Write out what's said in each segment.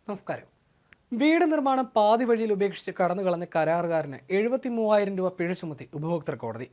നമസ്കാരം. വീട് നിർമ്മാണം പാതി വഴിയിൽ ഉപേക്ഷിച്ച് കടന്നുകളഞ്ഞ കരാറുകാരന് 73,000 രൂപ പിഴ ചുമത്തി ഉപഭോക്തൃ കോടതി.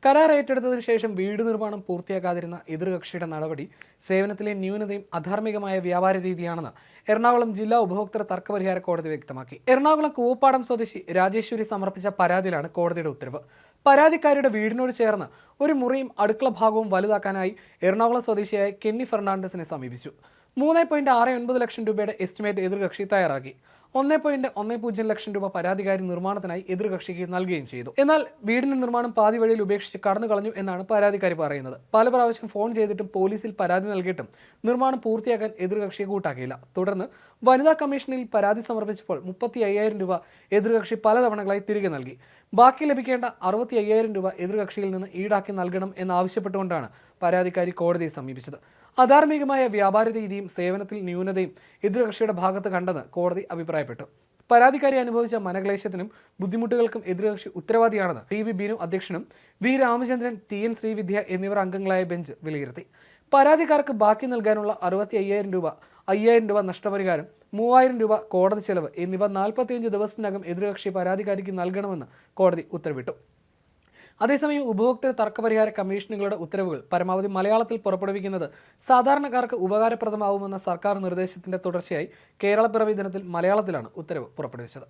കരാർ ഏറ്റെടുത്തതിനു ശേഷം വീട് നിർമ്മാണം പൂർത്തിയാക്കാതിരുന്ന എതിർകക്ഷിയുടെ നടപടി സേവനത്തിലെ ന്യൂനതയും അധാർമികമായ വ്യാപാര രീതിയാണെന്ന് എറണാകുളം ജില്ലാ ഉപഭോക്തൃ തർക്കപരിഹാര കോടതി വ്യക്തമാക്കി. എറണാകുളം കൂവപ്പാടം സ്വദേശി രാജേശ്വരി സമർപ്പിച്ച പരാതിയിലാണ് കോടതിയുടെ ഉത്തരവ്. പരാതിക്കാരിയുടെ വീടിനോട് ചേർന്ന് ഒരു മുറിയും അടുക്കള ഭാഗവും വലുതാക്കാനായി എറണാകുളം സ്വദേശിയായ കെന്നി ഫെർണാണ്ടസിനെ സമീപിച്ചു. 3.69 ലക്ഷം രൂപയുടെ എസ്റ്റിമേറ്റ് എതിർകക്ഷി തയ്യാറാക്കി. 1.10 ലക്ഷം രൂപ പരാതിക്കാരി നിർമ്മാണത്തിനായി എതിർകക്ഷിക്ക് നൽകുകയും ചെയ്തു. എന്നാൽ വീടിന്റെ നിർമ്മാണം പാതി വഴിയിൽ ഉപേക്ഷിച്ച് കടന്നു കളഞ്ഞു എന്നാണ് പരാതിക്കാരി പറയുന്നത്. പല പ്രാവശ്യം ഫോൺ ചെയ്തിട്ടും പോലീസിൽ പരാതി നൽകിയിട്ടും നിർമ്മാണം പൂർത്തിയാക്കാൻ എതിർകക്ഷിയെ കൂട്ടാക്കിയില്ല. തുടർന്ന് വനിതാ കമ്മീഷനിൽ പരാതി സമർപ്പിച്ചപ്പോൾ 35,000 രൂപ എതിർകക്ഷി പലതവണകളായി തിരികെ നൽകി. ബാക്കി ലഭിക്കേണ്ട 65,000 രൂപ എതിർകക്ഷിയിൽ നിന്ന് ഈടാക്കി നൽകണം എന്നാവശ്യപ്പെട്ടുകൊണ്ടാണ് പരാതിക്കാരി കോടതിയെ സമീപിച്ചത്. അധാർമികമായ വ്യാപാര രീതിയും സേവനത്തിൽ ന്യൂനതയും എതിർകക്ഷിയുടെ ഭാഗത്ത് കണ്ടെന്ന് കോടതി അഭിപ്രായപ്പെട്ടു. പരാതിക്കാരി അനുഭവിച്ച മനക്ലേശത്തിനും ബുദ്ധിമുട്ടുകൾക്കും എതിർകക്ഷി ഉത്തരവാദിയാണെന്ന് ടി വി ബീനു അധ്യക്ഷനും V Ramachandran, T N Sreevidya എന്നിവർ അംഗങ്ങളായ ബെഞ്ച് വിലയിരുത്തി. പരാതിക്കാർക്ക് ബാക്കി നൽകാനുള്ള 65,000 രൂപ, 5,000 രൂപ നഷ്ടപരിഹാരം, 3,000 രൂപ കോടതി ചെലവ് എന്നിവ 45 ദിവസത്തിനകം എതിർകക്ഷി പരാതിക്കാരിക്ക് നൽകണമെന്ന് കോടതി ഉത്തരവിട്ടു. അതേസമയം ഉപഭോക്തൃ തർക്കപരിഹാര കമ്മീഷനുകളുടെ ഉത്തരവുകൾ പരമാവധി മലയാളത്തിൽ പുറപ്പെടുവിക്കുന്നത് സാധാരണക്കാർക്ക് ഉപകാരപ്രദമാവുമെന്ന സർക്കാർ നിർദ്ദേശത്തിന്റെ തുടർച്ചയായി കേരളപ്പിറവി ദിനത്തിൽ മലയാളത്തിലാണ് ഉത്തരവ് പുറപ്പെടുവിച്ചത്.